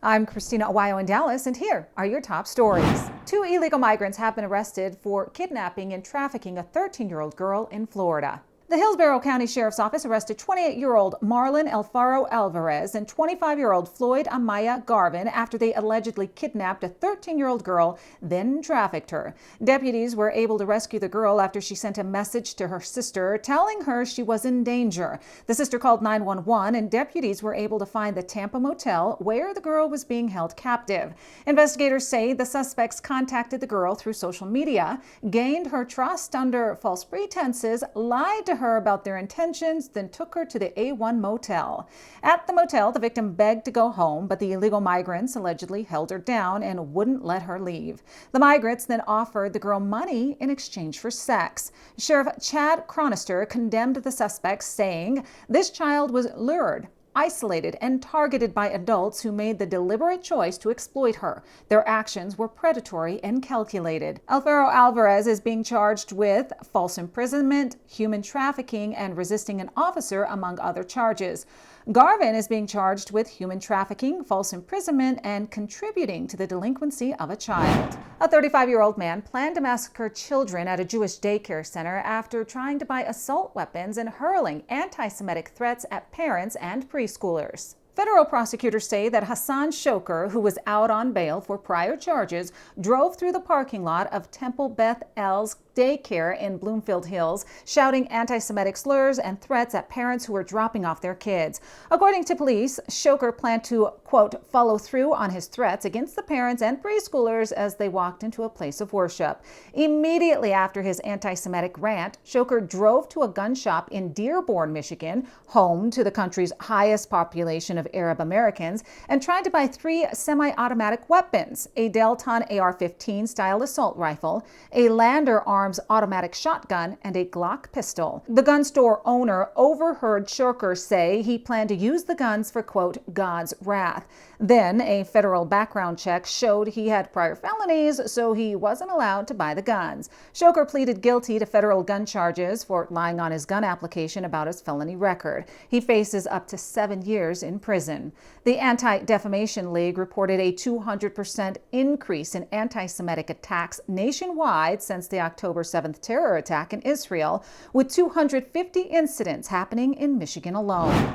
I'm Christina Aguayo in Dallas, and here are your top stories. 2 illegal migrants have been arrested for kidnapping and trafficking a 13-year-old girl in Florida. The Hillsborough County Sheriff's Office arrested 28-year-old Marlon Alfaro Alvarez and 25-year-old Floyd Amaya Garvin after they allegedly kidnapped a 13-year-old girl, then trafficked her. Deputies were able to rescue the girl after she sent a message to her sister telling her she was in danger. The sister called 911, and deputies were able to find the Tampa motel where the girl was being held captive. Investigators say the suspects contacted the girl through social media, gained her trust under false pretenses, lied to her about their intentions, then took her to the A1 motel. At the motel, the victim begged to go home, but the illegal migrants allegedly held her down and wouldn't let her leave. The migrants then offered the girl money in exchange for sex. Sheriff Chad Cronister condemned the suspects, saying, "This child was lured, isolated, and targeted by adults who made the deliberate choice to exploit her. Their actions were predatory and calculated." Alfaro Alvarez is being charged with false imprisonment, human trafficking, and resisting an officer, among other charges. Garvin is being charged with human trafficking, false imprisonment, and contributing to the delinquency of a child. A 35-year-old man planned to massacre children at a Jewish daycare center after trying to buy assault weapons and hurling anti-Semitic threats at parents and preschoolers. Federal prosecutors say that Hassan Shoker, who was out on bail for prior charges, drove through the parking lot of Temple Beth El's Daycare in Bloomfield Hills, shouting anti-Semitic slurs and threats at parents who were dropping off their kids. According to police, Shoker planned to, quote, follow through on his threats against the parents and preschoolers as they walked into a place of worship. Immediately after his anti-Semitic rant, Shoker drove to a gun shop in Dearborn, Michigan, home to the country's highest population of Arab Americans, and tried to buy 3 semi-automatic weapons: a Delton AR-15 style assault rifle, a Lander Arms automatic shotgun, and a Glock pistol. The gun store owner overheard Shoker say he planned to use the guns for, quote, God's wrath. Then a federal background check showed he had prior felonies, so he wasn't allowed to buy the guns. Shoker pleaded guilty to federal gun charges for lying on his gun application about his felony record. He faces up to 7 years in prison. The Anti-Defamation League reported a 200% increase in anti-Semitic attacks nationwide since the October 7th terror attack in Israel, with 250 incidents happening in Michigan alone.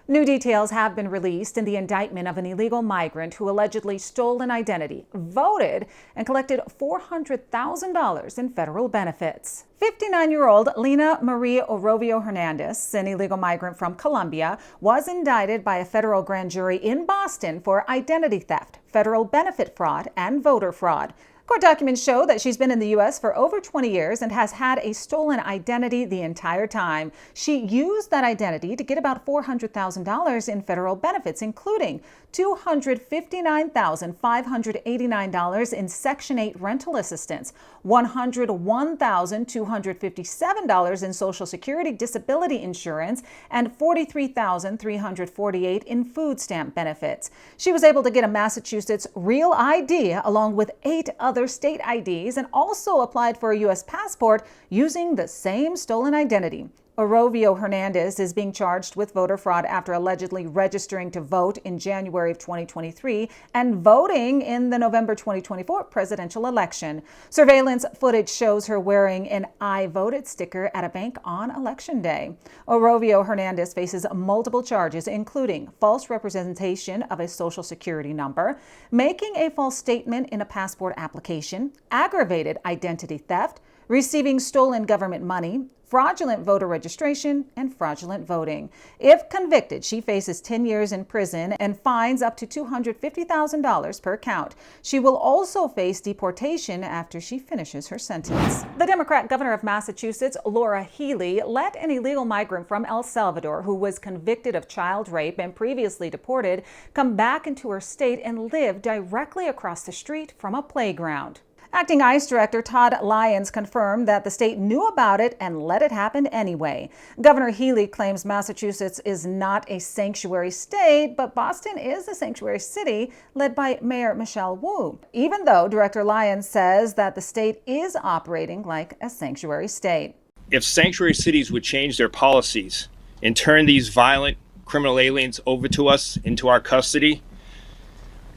New details have been released in the indictment of an illegal migrant who allegedly stole an identity, voted, and collected $400,000 in federal benefits. 59-year-old Lina Marie Orovio Hernandez, an illegal migrant from Colombia, was indicted by a federal grand jury in Boston for identity theft, federal benefit fraud, and voter fraud. Court documents show that she's been in the U.S. for over 20 years and has had a stolen identity the entire time. She used that identity to get about $400,000 in federal benefits, including $259,589 in Section 8 rental assistance, $101,257 in Social Security disability insurance, and $43,348 in food stamp benefits. She was able to get a Massachusetts Real ID along with 8 other state IDs and also applied for a U.S. passport using the same stolen identity. Orovio Hernandez is being charged with voter fraud after allegedly registering to vote in January of 2023 and voting in the November 2024 presidential election. Surveillance footage shows her wearing an "I voted" sticker at a bank on Election Day. Orovio Hernandez faces multiple charges, including false representation of a Social Security number, making a false statement in a passport application, aggravated identity theft, receiving stolen government money, fraudulent voter registration, and fraudulent voting. If convicted, she faces 10 years in prison and fines up to $250,000 per count. She will also face deportation after she finishes her sentence. The Democrat governor of Massachusetts, Laura Healey, let an illegal migrant from El Salvador who was convicted of child rape and previously deported come back into her state and live directly across the street from a playground. Acting ICE Director Todd Lyons confirmed that the state knew about it and let it happen anyway. Governor Healey claims Massachusetts is not a sanctuary state, but Boston is a sanctuary city led by Mayor Michelle Wu, even though Director Lyons says that the state is operating like a sanctuary state. If sanctuary cities would change their policies and turn these violent criminal aliens over to us into our custody,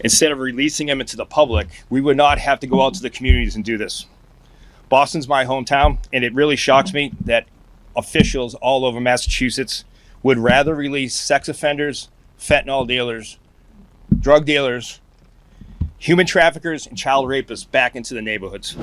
instead of releasing them into the public, we would not have to go out to the communities and do this. Boston's my hometown, and it really shocks me that officials all over Massachusetts would rather release sex offenders, fentanyl dealers, drug dealers, human traffickers, and child rapists back into the neighborhoods.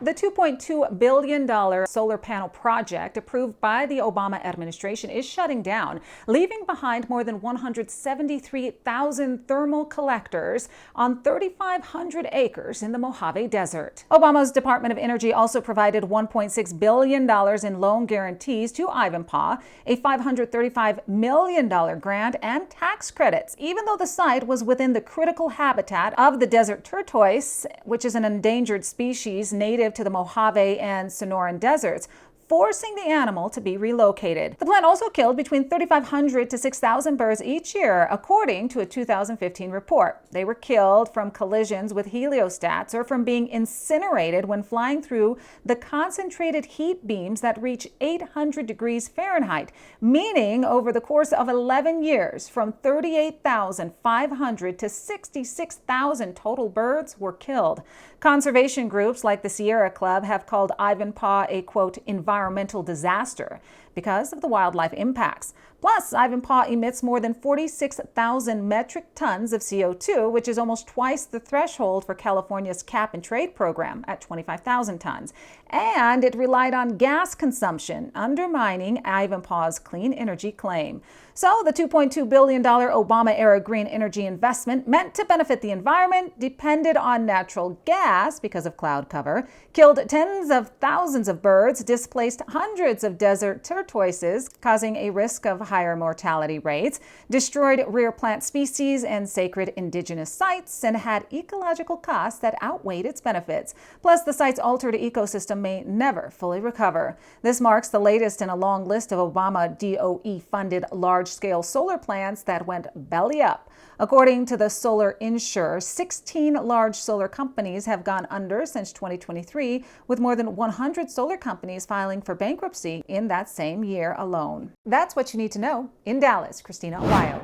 The $2.2 billion solar panel project approved by the Obama administration is shutting down, leaving behind more than 173,000 thermal collectors on 3,500 acres in the Mojave Desert. Obama's Department of Energy also provided $1.6 billion in loan guarantees to Ivanpah, a $535 million grant, and tax credits, even though the site was within the critical habitat of the desert tortoise, which is an endangered species native to the Mojave and Sonoran deserts, forcing the animal to be relocated. The plant also killed between 3,500 to 6,000 birds each year, according to a 2015 report. They were killed from collisions with heliostats or from being incinerated when flying through the concentrated heat beams that reach 800 degrees Fahrenheit, meaning over the course of 11 years, from 38,500 to 66,000 total birds were killed. Conservation groups like the Sierra Club have called Ivanpah a, quote, environmental disaster because of the wildlife impacts. Plus, Ivanpah emits more than 46,000 metric tons of CO2, which is almost twice the threshold for California's cap and trade program at 25,000 tons. And it relied on gas consumption, undermining Ivanpah's clean energy claim. So the $2.2 billion Obama-era green energy investment meant to benefit the environment depended on natural gas because of cloud cover, killed tens of thousands of birds, displaced hundreds of desert tortoises, causing a risk of higher mortality rates, destroyed rare plant species and sacred indigenous sites, and had ecological costs that outweighed its benefits. Plus, the site's altered ecosystem may never fully recover. This marks the latest in a long list of Obama DOE-funded large-scale solar plants that went belly up. According to the solar insurer, 16 large solar companies have gone under since 2023, with more than 100 solar companies filing for bankruptcy in that same year alone. That's what you need to know. In Dallas, Christina Aguayo.